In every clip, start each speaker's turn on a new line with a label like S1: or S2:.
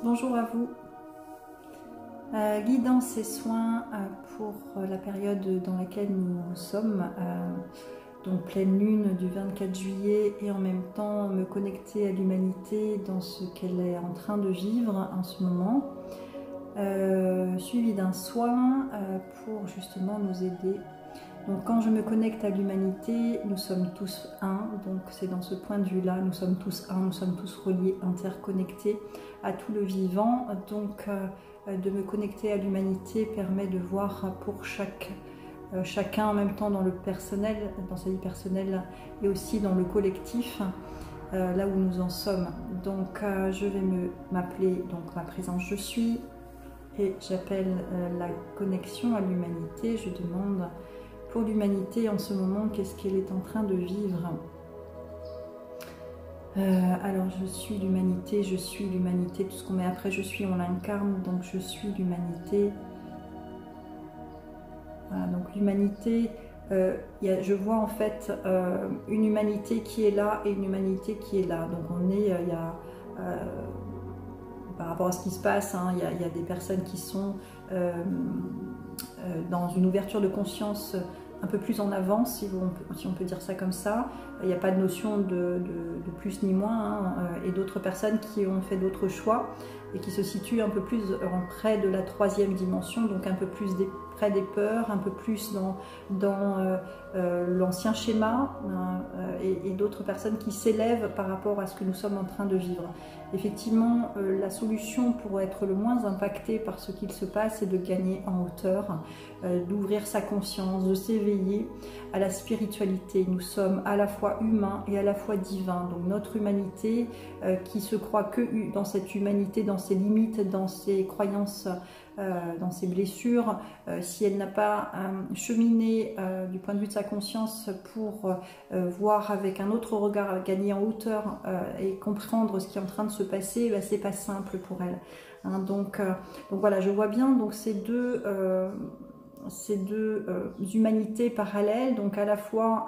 S1: Bonjour à vous. Guidance et soins pour la période dans laquelle nous sommes, donc pleine lune du 24 juillet, et en même temps me connecter à l'humanité dans ce qu'elle est en train de vivre en ce moment, suivi d'un soin pour justement nous aider. Donc quand je me connecte à l'humanité, nous sommes tous un, donc c'est dans ce point de vue-là, nous sommes tous un, nous sommes tous reliés, interconnectés à tout le vivant. Donc de me connecter à l'humanité permet de voir pour chacun en même temps dans le personnel, dans sa vie personnelle et aussi dans le collectif, là où nous en sommes. Donc je vais m'appeler donc ma présence je suis, et j'appelle la connexion à l'humanité. Je demande pour l'humanité en ce moment, qu'est-ce qu'elle est en train de vivre. Alors je suis l'humanité, tout ce qu'on met après je suis, on l'incarne, donc je suis l'humanité. Voilà, donc l'humanité, je vois en fait une humanité qui est là et une humanité qui est là. Donc on est, par rapport à ce qui se passe, hein, il y a des personnes qui sont dans une ouverture de conscience un peu plus en avance, si on peut dire ça comme ça. Il n'y a pas de notion de plus ni moins, hein, et d'autres personnes qui ont fait d'autres choix et qui se situent un peu plus près de la troisième dimension, donc un peu plus près des peurs, un peu plus dans l'ancien schéma, et d'autres personnes qui s'élèvent par rapport à ce que nous sommes en train de vivre. Effectivement, la solution pour être le moins impacté par ce qu'il se passe, c'est de gagner en hauteur, d'ouvrir sa conscience, de s'éveiller à la spiritualité. Nous sommes à la fois humains et à la fois divins. Donc notre humanité qui se croit que dans cette humanité, dans ses limites, dans ses croyances, dans ses blessures, si elle n'a pas cheminé du point de vue de sa conscience pour voir avec un autre regard, gagner en hauteur et comprendre ce qui est en train de se passer, ben, c'est pas simple pour elle. Hein, donc voilà, je vois bien donc ces deux humanités parallèles, donc à la fois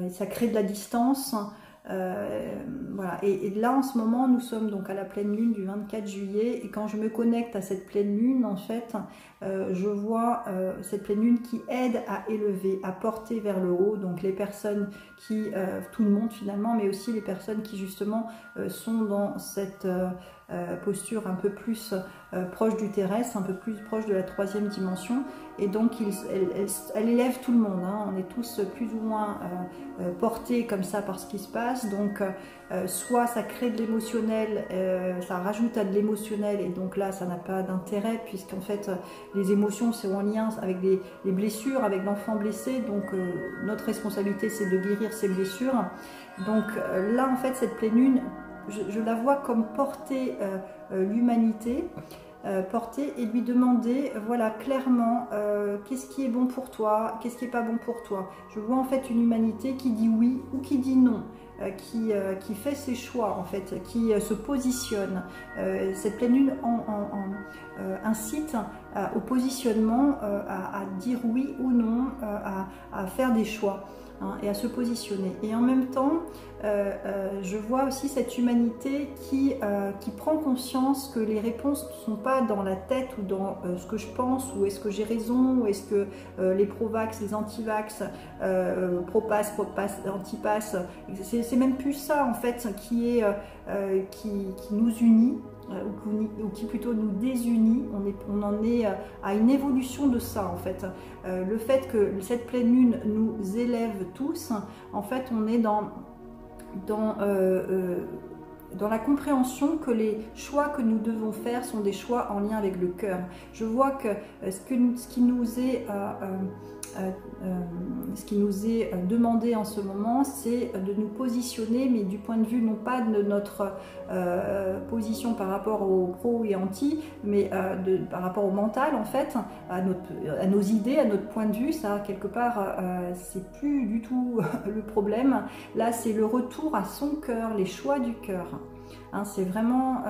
S1: ça crée de la distance. Voilà. Et là en ce moment nous sommes donc à la pleine lune du 24 juillet, et quand je me connecte à cette pleine lune, en fait je vois cette pleine lune qui aide à élever, à porter vers le haut, donc les personnes qui, tout le monde finalement, mais aussi les personnes qui justement sont dans cette posture un peu plus proche du terrestre, un peu plus proche de la troisième dimension, et donc elle élève tout le monde, hein. On est tous plus ou moins portés comme ça par ce qui se passe, donc soit ça crée de l'émotionnel, ça rajoute à de l'émotionnel, et donc là ça n'a pas d'intérêt, puisqu'en fait les émotions c'est en lien avec les blessures, avec l'enfant blessé, donc notre responsabilité c'est de guérir ces blessures. Donc là en fait cette pleine lune, je la vois comme porter l'humanité, porter et lui demander, voilà, clairement, qu'est-ce qui est bon pour toi, qu'est-ce qui n'est pas bon pour toi. Je vois en fait une humanité qui dit oui ou qui dit non, qui fait ses choix en fait, qui se positionne. Cette pleine lune incite au positionnement, à dire oui ou non, à faire des choix. Hein, et à se positionner. Et en même temps, je vois aussi cette humanité qui prend conscience que les réponses ne sont pas dans la tête ou dans ce que je pense, ou est-ce que j'ai raison, ou est-ce que les pro-vax, les anti-vax, pro-pass, anti-pass, c'est même plus ça en fait qui nous unit. Ou qui plutôt nous désunit. On en est à une évolution de ça en fait. Le fait que cette pleine lune nous élève tous, en fait on est dans la compréhension que les choix que nous devons faire sont des choix en lien avec le cœur. Je vois que ce qui nous est demandé en ce moment, c'est de nous positionner, mais du point de vue non pas de notre position par rapport aux pro et anti, mais par rapport au mental en fait, à nos idées, à notre point de vue. Ça quelque part c'est plus du tout le problème. Là c'est le retour à son cœur, les choix du cœur. Hein, c'est vraiment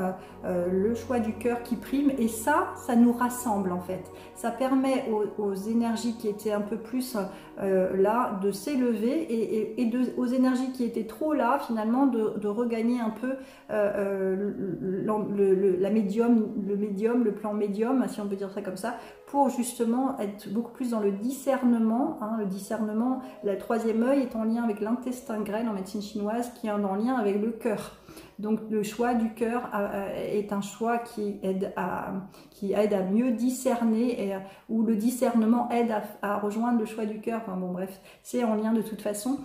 S1: le choix du cœur qui prime, et ça nous rassemble en fait. Ça permet aux énergies qui étaient un peu plus là de s'élever, et aux énergies qui étaient trop là finalement de regagner un peu le médium, le plan médium, si on peut dire ça comme ça, pour justement être beaucoup plus dans le discernement. Hein, le discernement, le troisième œil est en lien avec l'intestin grêle en médecine chinoise, qui est en lien avec le cœur. Donc le choix du cœur est un choix qui aide à mieux discerner, où le discernement aide à rejoindre le choix du cœur. Enfin bon bref, c'est en lien de toute façon.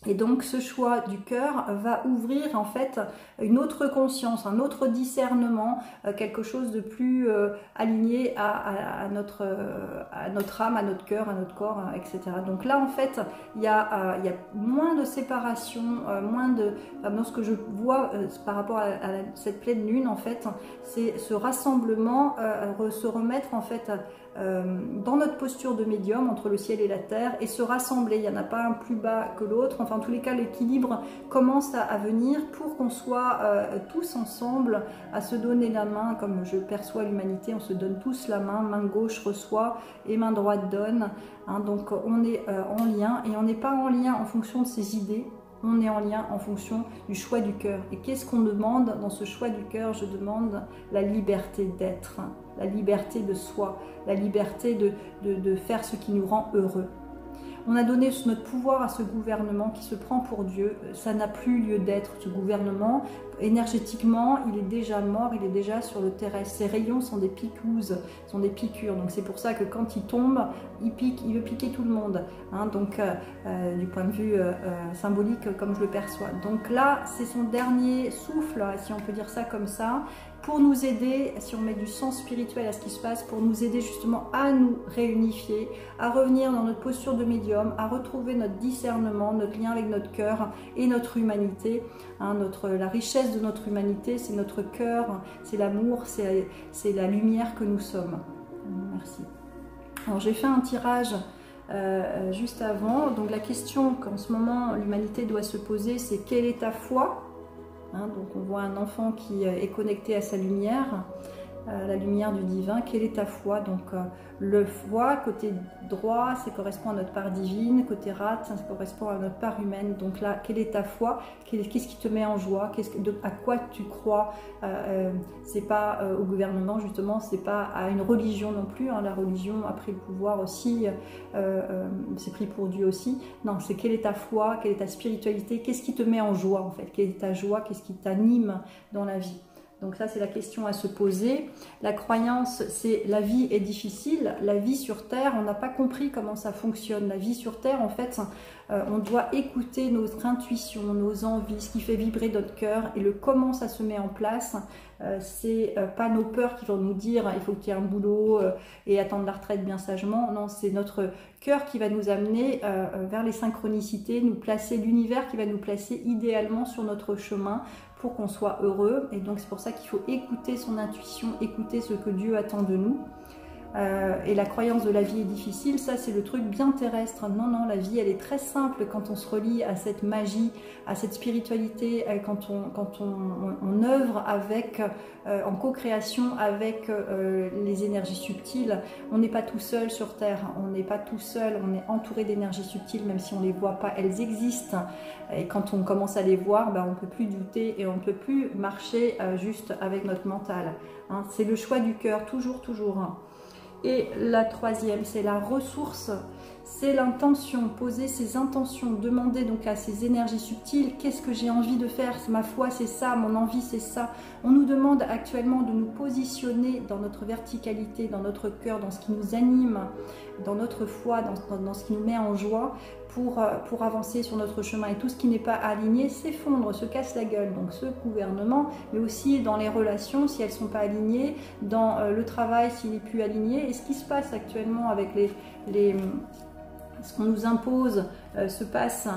S1: Et donc ce choix du cœur va ouvrir en fait une autre conscience, un autre discernement, quelque chose de plus aligné à notre âme, à notre cœur, à notre corps, etc. Donc là en fait il y a moins de séparation, moins de... Dans ce que je vois par rapport à cette pleine lune en fait, c'est ce rassemblement, se remettre en fait dans notre posture de médium entre le ciel et la terre, et se rassembler. Il n'y en a pas un plus bas que l'autre. Enfin, en tous les cas, l'équilibre commence à venir pour qu'on soit tous ensemble à se donner la main, comme je perçois l'humanité. On se donne tous la main. Main gauche reçoit et main droite donne. Hein, donc, on est en lien, et on n'est pas en lien en fonction de ses idées. On est en lien en fonction du choix du cœur. Et qu'est-ce qu'on demande dans ce choix du cœur? Je demande la liberté d'être, la liberté de soi, la liberté de faire ce qui nous rend heureux. On a donné notre pouvoir à ce gouvernement qui se prend pour Dieu. Ça n'a plus lieu d'être, ce gouvernement. Énergétiquement, il est déjà mort, il est déjà sur le terrestre. Ses rayons sont des piqueuses, sont des piqûres. Donc c'est pour ça que quand il tombe, il pique, il veut piquer tout le monde. Hein, donc du point de vue symbolique, comme je le perçois. Donc là, c'est son dernier souffle, si on peut dire ça comme ça, pour nous aider, si on met du sens spirituel à ce qui se passe, pour nous aider justement à nous réunifier, à revenir dans notre posture de médium, à retrouver notre discernement, notre lien avec notre cœur et notre humanité. Hein, la richesse de notre humanité, c'est notre cœur, c'est l'amour, c'est la lumière que nous sommes. Merci. Alors j'ai fait un tirage juste avant. Donc la question qu'en ce moment l'humanité doit se poser, c'est quelle est ta foi? Hein, donc on voit un enfant qui est connecté à sa lumière, la lumière du divin. Quelle est ta foi? Donc le foi, côté droit, ça correspond à notre part divine, côté rate, ça correspond à notre part humaine. Donc là, quelle est ta foi? Qu'est-ce qui te met en joie? À quoi tu crois? C'est pas au gouvernement justement, c'est pas à une religion non plus. Hein. La religion a pris le pouvoir aussi, c'est pris pour Dieu aussi. Non, c'est quelle est ta foi? Quelle est ta spiritualité? Qu'est-ce qui te met en joie en fait? Quelle est ta joie? Qu'est-ce qui t'anime dans la vie? Donc ça, c'est la question à se poser. La croyance, c'est la vie est difficile. La vie sur Terre, on n'a pas compris comment ça fonctionne. La vie sur Terre, en fait, on doit écouter notre intuition, nos envies, ce qui fait vibrer notre cœur, et le comment ça se met en place. C'est pas nos peurs qui vont nous dire il faut qu'il y ait un boulot et attendre la retraite bien sagement. Non, c'est notre cœur qui va nous amener vers les synchronicités, nous placer, l'univers qui va nous placer idéalement sur notre chemin pour qu'on soit heureux. Et donc c'est pour ça qu'il faut écouter son intuition, écouter ce que Dieu attend de nous. Et la croyance de la vie est difficile, ça c'est le truc bien terrestre. Non, non, la vie elle est très simple quand on se relie à cette magie, à cette spiritualité, quand on œuvre avec, en co-création avec les énergies subtiles. On n'est pas tout seul sur Terre, on n'est pas tout seul, on est entouré d'énergies subtiles, même si on ne les voit pas, elles existent. Et quand on commence à les voir, on ne peut plus douter et on ne peut plus marcher juste avec notre mental. Hein, c'est le choix du cœur, toujours, toujours. Hein. Et la troisième, c'est la ressource, c'est l'intention, poser ses intentions, demander donc à ces énergies subtiles, qu'est-ce que j'ai envie de faire? Ma foi c'est ça, mon envie c'est ça. On nous demande actuellement de nous positionner dans notre verticalité, dans notre cœur, dans ce qui nous anime, dans notre foi, dans ce qui nous met en joie, pour avancer sur notre chemin. Et tout ce qui n'est pas aligné s'effondre, se casse la gueule. Donc ce gouvernement, mais aussi dans les relations, si elles ne sont pas alignées, dans le travail, s'il n'est plus aligné. Et ce qui se passe actuellement avec ce qu'on nous impose se passe,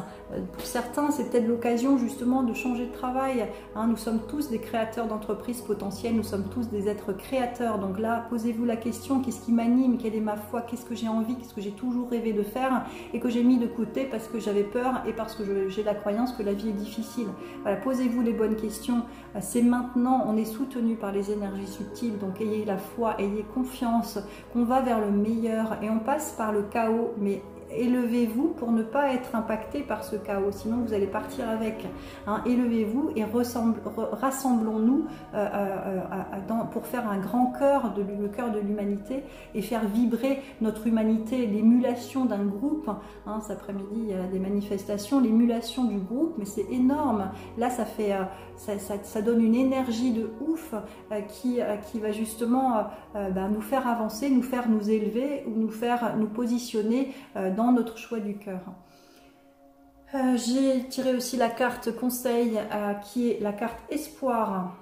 S1: pour certains c'est peut-être l'occasion justement de changer de travail, hein. Nous sommes tous des créateurs d'entreprises potentielles, nous sommes tous des êtres créateurs, donc là posez-vous la question, qu'est-ce qui m'anime, quelle est ma foi, qu'est-ce que j'ai envie, qu'est-ce que j'ai toujours rêvé de faire et que j'ai mis de côté parce que j'avais peur et parce que j'ai la croyance que la vie est difficile. Voilà, posez-vous les bonnes questions, c'est maintenant, on est soutenu par les énergies subtiles, donc ayez la foi, ayez confiance qu'on va vers le meilleur et on passe par le chaos, mais élevez-vous pour ne pas être impacté par ce chaos, sinon vous allez partir avec, hein. Élevez-vous et rassemblons-nous pour faire un grand cœur, le cœur de l'humanité et faire vibrer notre humanité, l'émulation d'un groupe, hein. Cet après-midi il y a des manifestations, l'émulation du groupe, mais c'est énorme, là ça fait ça donne une énergie de ouf qui va justement nous faire avancer, nous faire nous élever ou nous positionner dans notre choix du cœur. J'ai tiré aussi la carte conseil qui est la carte espoir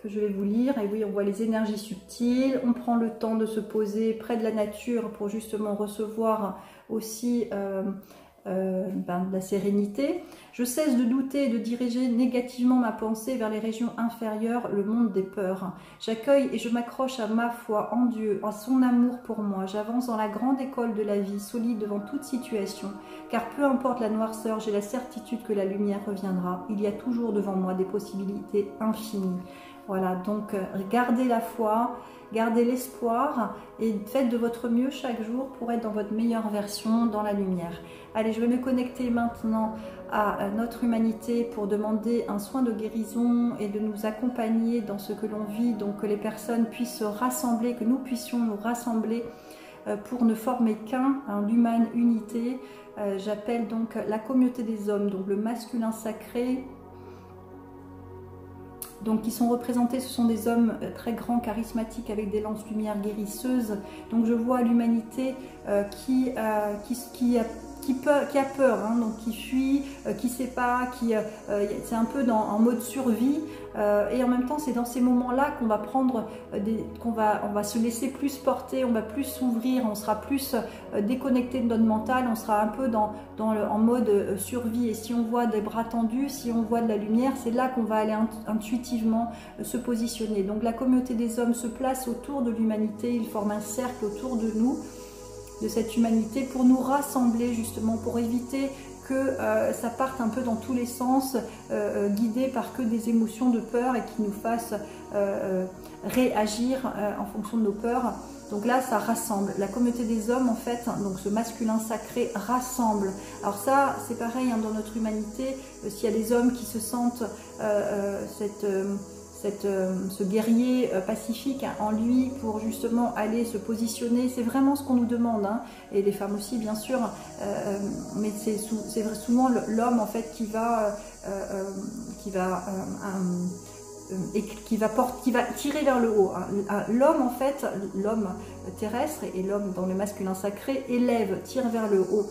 S1: que je vais vous lire. Et oui, on voit les énergies subtiles, on prend le temps de se poser près de la nature pour justement recevoir aussi de la sérénité. Je cesse de douter et de diriger négativement ma pensée vers les régions inférieures, le monde des peurs. J'accueille et je m'accroche à ma foi en Dieu, à son amour pour moi. J'avance dans la grande école de la vie, solide devant toute situation. Car peu importe la noirceur, j'ai la certitude que la lumière reviendra. Il y a toujours devant moi des possibilités infinies. Voilà, donc gardez la foi, gardez l'espoir et faites de votre mieux chaque jour pour être dans votre meilleure version, dans la lumière. Allez, je vais me connecter maintenant à notre humanité pour demander un soin de guérison et de nous accompagner dans ce que l'on vit, donc que les personnes puissent se rassembler, que nous puissions nous rassembler pour ne former qu'un, l'humaine unité. J'appelle donc la communauté des hommes, donc le masculin sacré. Donc qui sont représentés, ce sont des hommes très grands, charismatiques, avec des lances-lumière guérisseuses. Donc je vois l'humanité qui a peur, hein, donc qui fuit, qui ne sait pas, c'est un peu en mode survie. Et en même temps, c'est dans ces moments-là qu'on va prendre, on va se laisser plus porter, on va plus s'ouvrir, on sera plus déconnecté de notre mental, on sera un peu en mode survie. Et si on voit des bras tendus, si on voit de la lumière, c'est là qu'on va aller intuitivement se positionner. Donc la communauté des hommes se place autour de l'humanité, ils forment un cercle autour de nous, de cette humanité, pour nous rassembler justement, pour éviter que ça parte un peu dans tous les sens, guidé par que des émotions de peur et qui nous fassent réagir en fonction de nos peurs. Donc là, ça rassemble. La communauté des hommes, en fait, donc ce masculin sacré rassemble. Alors ça, c'est pareil hein, dans notre humanité. S'il y a des hommes qui se sentent ce guerrier pacifique en lui pour justement aller se positionner, c'est vraiment ce qu'on nous demande, hein. Et les femmes aussi bien sûr, mais c'est souvent l'homme en fait qui va tirer vers le haut. L'homme en fait, l'homme terrestre et l'homme dans le masculin sacré élève, tire vers le haut.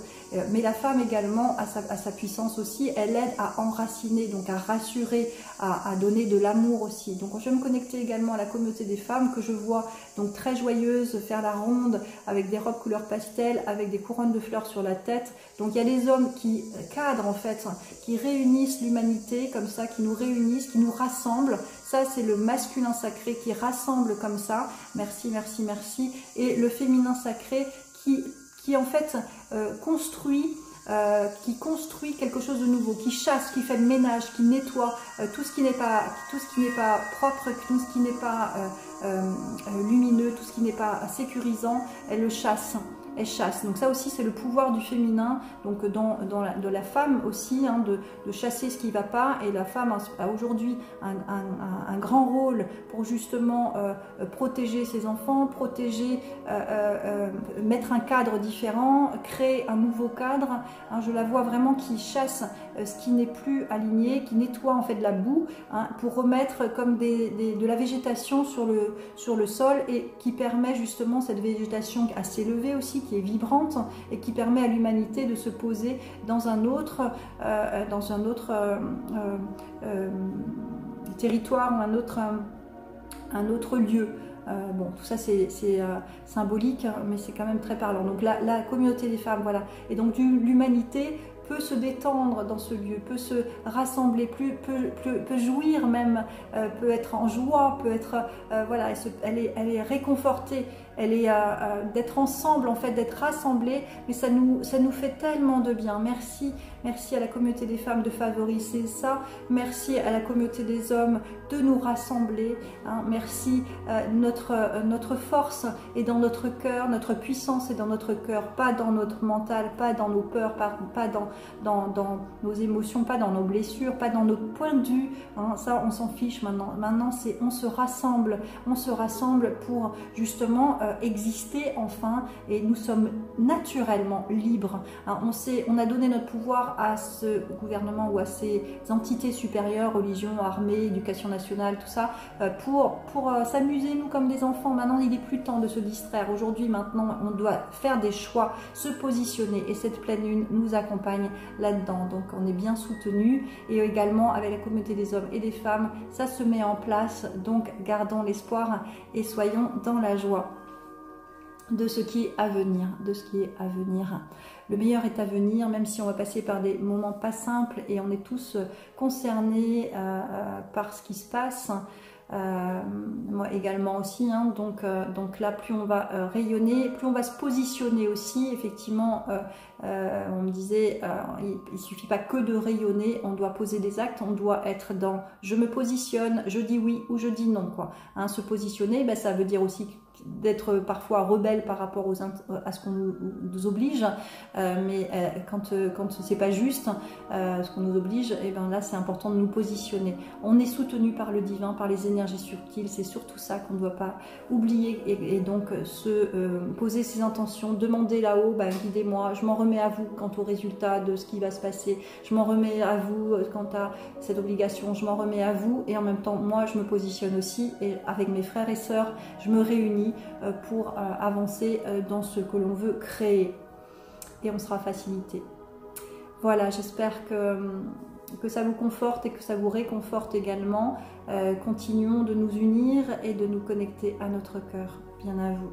S1: Mais la femme également a sa puissance aussi, elle aide à enraciner, donc à rassurer, à donner de l'amour aussi. Donc je vais me connecter également à la communauté des femmes que je vois donc très joyeuses, faire la ronde avec des robes couleur pastel, avec des couronnes de fleurs sur la tête. Donc il y a des hommes qui cadrent en fait, qui réunissent l'humanité comme ça, qui nous réunissent, qui nous rassemblent. Ça, c'est le masculin sacré qui rassemble comme ça. Merci, merci, merci. Et le féminin sacré qui en fait construit quelque chose de nouveau, qui chasse, qui fait le ménage, qui nettoie tout ce qui n'est pas propre, tout ce qui n'est pas lumineux, tout ce qui n'est pas sécurisant, elle le chasse. Elle chasse. Donc ça aussi c'est le pouvoir du féminin, donc de la femme aussi, hein, de chasser ce qui ne va pas. Et la femme a aujourd'hui un grand rôle pour justement protéger ses enfants, mettre un cadre différent, créer un nouveau cadre. Hein, je la vois vraiment qui chasse ce qui n'est plus aligné, qui nettoie en fait de la boue, hein, pour remettre comme de la végétation sur le sol et qui permet justement cette végétation à s'élever aussi, qui est vibrante et qui permet à l'humanité de se poser dans un autre territoire ou un un autre lieu. Bon, tout ça c'est symbolique, hein, mais c'est quand même très parlant. Donc la communauté des femmes, voilà. Et donc l'humanité peut se détendre dans ce lieu, peut se rassembler, peut jouir même, peut être en joie, peut être, voilà, elle est réconfortée, elle est d'être ensemble, en fait, d'être rassemblés, mais ça nous fait tellement de bien. Merci, merci à la communauté des femmes de favoriser ça, merci à la communauté des hommes de nous rassembler, hein. Merci, notre force est dans notre cœur, notre puissance est dans notre cœur, pas dans notre mental, pas dans nos peurs, pas dans nos émotions, pas dans nos blessures, pas dans notre point de vue, hein. Ça on s'en fiche maintenant. Maintenant c'est on se rassemble pour justement exister enfin, et nous sommes naturellement libres, hein. On a donné notre pouvoir à ce gouvernement ou à ces entités supérieures, religion, armée, éducation nationale, tout ça, pour s'amuser nous comme des enfants. Maintenant il n'est plus temps de se distraire. Aujourd'hui, maintenant on doit faire des choix, se positionner, et cette pleine lune nous accompagne là-dedans. Donc on est bien soutenu, et également avec la communauté des hommes et des femmes, ça se met en place. Donc gardons l'espoir et soyons dans la joie de ce qui est à venir, Le meilleur est à venir, même si on va passer par des moments pas simples, et on est tous concernés par ce qui se passe. Moi également aussi, hein. Donc là, plus on va rayonner, plus on va se positionner aussi. Effectivement, on me disait, il suffit pas que de rayonner, on doit poser des actes, on doit être dans je me positionne, je dis oui ou je dis non, quoi, hein. Se positionner, ben, ça veut dire aussi d'être parfois rebelle par rapport à ce qu'on nous oblige, mais quand c'est pas juste ce qu'on nous oblige, et ben là c'est important de nous positionner. On est soutenu par le divin, par les énergies subtiles, c'est surtout ça qu'on ne doit pas oublier, et donc poser ses intentions, demander là-haut, ben, guidez-moi, je m'en remets à vous quant au résultat de ce qui va se passer, je m'en remets à vous quant à cette obligation, je m'en remets à vous, et en même temps moi je me positionne aussi, et avec mes frères et sœurs je me réunis pour avancer dans ce que l'on veut créer, et on sera facilité. Voilà, j'espère que ça vous conforte et que ça vous réconforte également. Continuons de nous unir et de nous connecter à notre cœur. Bien à vous.